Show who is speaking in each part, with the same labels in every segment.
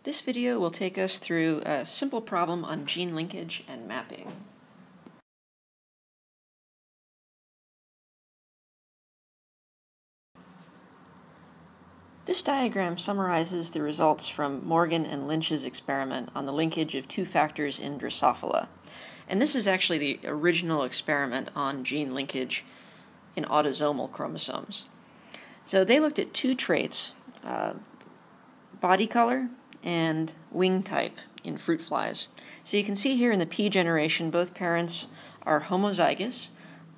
Speaker 1: This video will take us through a simple problem on gene linkage and mapping. This diagram summarizes the results from Morgan and Lynch's experiment on the linkage of two factors in Drosophila. And this is actually the original experiment on gene linkage in autosomal chromosomes. So they looked at two traits, body color and wing type in fruit flies. So you can see here in the P generation, both parents are homozygous.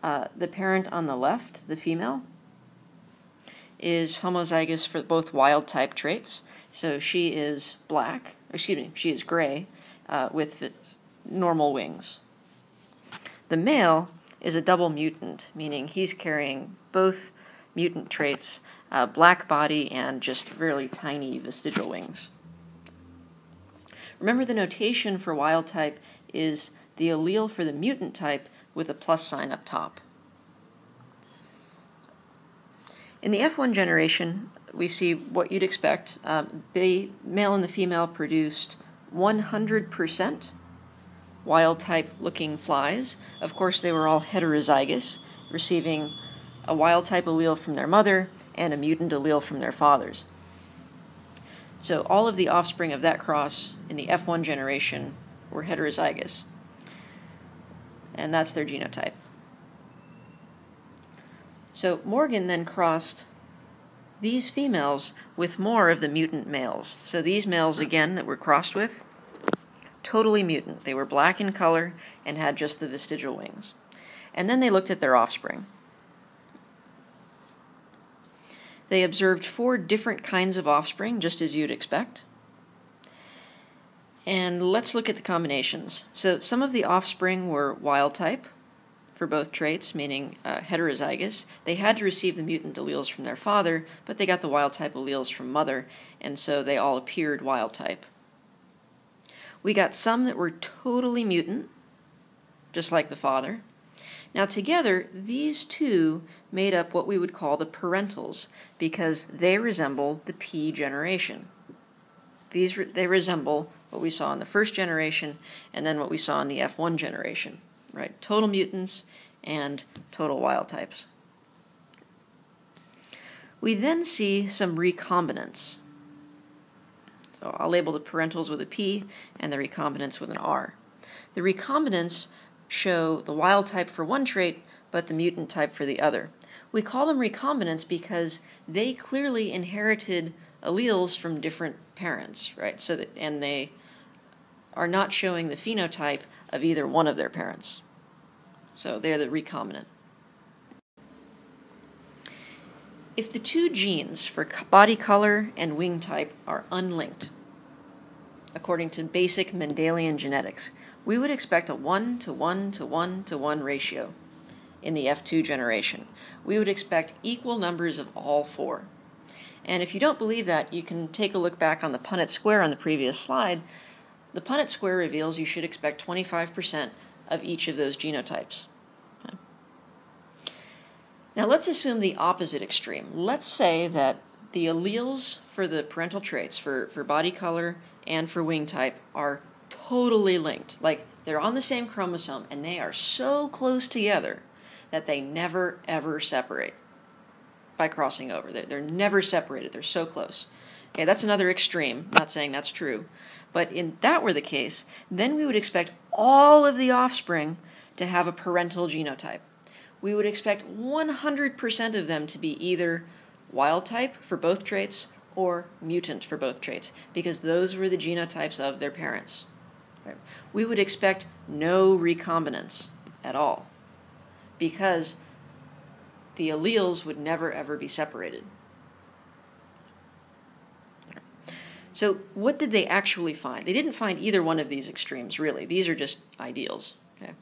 Speaker 1: The parent on the left, the female, is homozygous for both wild-type traits. So she is she is gray with normal wings. The male is a double mutant, meaning he's carrying both mutant traits, black body and just really tiny vestigial wings. Remember, the notation for wild type is the allele for the mutant type with a plus sign up top. In the F1 generation, we see what you'd expect. The male and the female produced 100% wild-type looking flies. Of course, they were all heterozygous, receiving a wild-type allele from their mother and a mutant allele from their fathers. So all of the offspring of that cross in the F1 generation were heterozygous, and that's their genotype. So Morgan then crossed these females with more of the mutant males. So these males, again, that were crossed with, totally mutant. They were black in color and had just the vestigial wings. And then they looked at their offspring. They observed 4 different kinds of offspring, just as you'd expect. And let's look at the combinations. So some of the offspring were wild type for both traits, meaning heterozygous. They had to receive the mutant alleles from their father, but they got the wild type alleles from mother, and so they all appeared wild type. We got some that were totally mutant, just like the father. Now together, these two made up what we would call the parentals, because they resemble the P generation. They resemble what we saw in the first generation and then what we saw in the F1 generation, right? Total mutants and total wild types. We then see some recombinants. So I'll label the parentals with a P and the recombinants with an R. The recombinants show the wild type for one trait, but the mutant type for the other. We call them recombinants because they clearly inherited alleles from different parents, right? And they are not showing the phenotype of either one of their parents. So they're the recombinant. If the two genes for body color and wing type are unlinked, according to basic Mendelian genetics, we would expect a 1:1:1:1 ratio in the F2 generation. We would expect equal numbers of all 4. And if you don't believe that, you can take a look back on the Punnett square on the previous slide. The Punnett square reveals you should expect 25% of each of those genotypes. Okay. Now let's assume the opposite extreme. Let's say that the alleles for the parental traits, for body color and for wing type, are totally linked. Like they're on the same chromosome and they are so close together that they never ever separate by crossing over. They're never separated. They're so close. Okay, that's another extreme. I'm not saying that's true. But if that were the case, then we would expect all of the offspring to have a parental genotype. We would expect 100% of them to be either wild type for both traits or mutant for both traits, because those were the genotypes of their parents. Right? We would expect no recombinants at all, because the alleles would never ever be separated. So what did they actually find? They didn't find either one of these extremes, really. These are just ideals. Okay?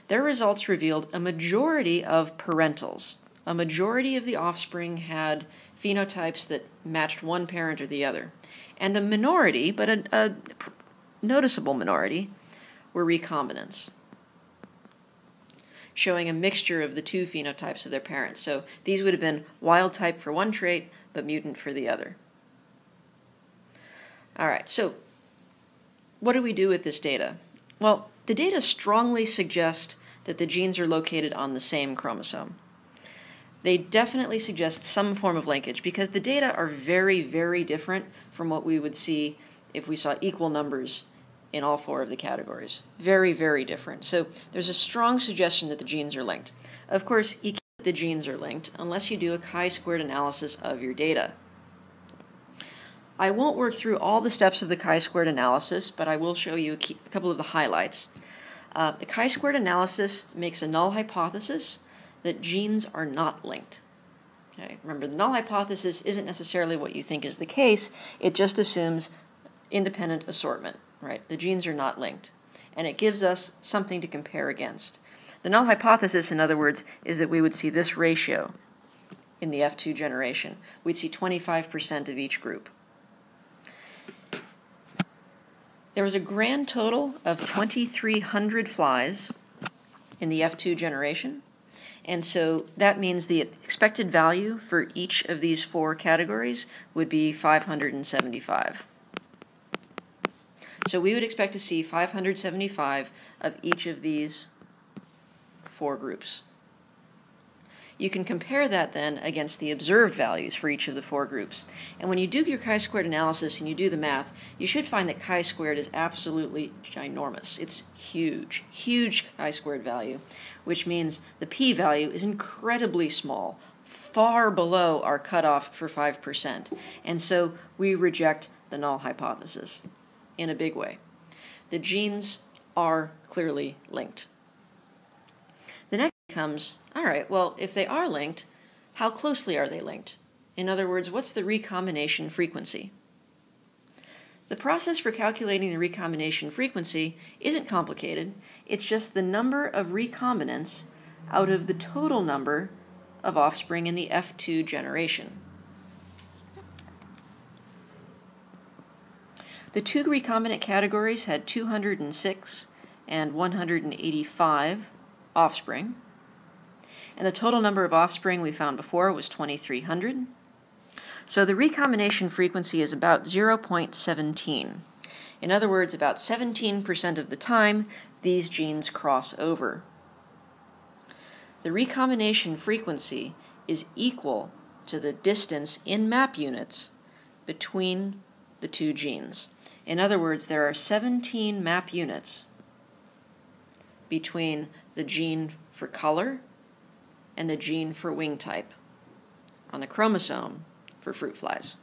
Speaker 1: Their results revealed a majority of parentals. A majority of the offspring had phenotypes that matched one parent or the other. And a minority, but a noticeable minority, were recombinants, showing a mixture of the two phenotypes of their parents. So these would have been wild type for one trait, but mutant for the other. All right, so what do we do with this data? Well, the data strongly suggest that the genes are located on the same chromosome. They definitely suggest some form of linkage because the data are very, very different from what we would see if we saw equal numbers in all four of the categories. Very, very different. So there's a strong suggestion that the genes are linked. Of course, you can't say the genes are linked unless you do a chi-squared analysis of your data. I won't work through all the steps of the chi-squared analysis, but I will show you a couple of the highlights. The chi-squared analysis makes a null hypothesis that genes are not linked. Okay? Remember, the null hypothesis isn't necessarily what you think is the case. It just assumes independent assortment, right? The genes are not linked. And it gives us something to compare against. The null hypothesis, in other words, is that we would see this ratio in the F2 generation. We'd see 25% of each group. There was a grand total of 2,300 flies in the F2 generation. And so that means the expected value for each of these four categories would be 575. So we would expect to see 575 of each of these four groups. You can compare that then against the observed values for each of the four groups. And when you do your chi-squared analysis and you do the math, you should find that chi-squared is absolutely ginormous. It's huge, huge chi-squared value, which means the p-value is incredibly small, far below our cutoff for 5%. And so we reject the null hypothesis in a big way. The genes are clearly linked. The next comes, all right, well, if they are linked, how closely are they linked? In other words, what's the recombination frequency? The process for calculating the recombination frequency isn't complicated. It's just the number of recombinants out of the total number of offspring in the F2 generation. The two recombinant categories had 206 and 185 offspring. And the total number of offspring we found before was 2,300. So the recombination frequency is about 0.17. In other words, about 17% of the time, these genes cross over. The recombination frequency is equal to the distance in map units between the two genes. In other words, there are 17 map units between the gene for color and the gene for wing type on the chromosome for fruit flies.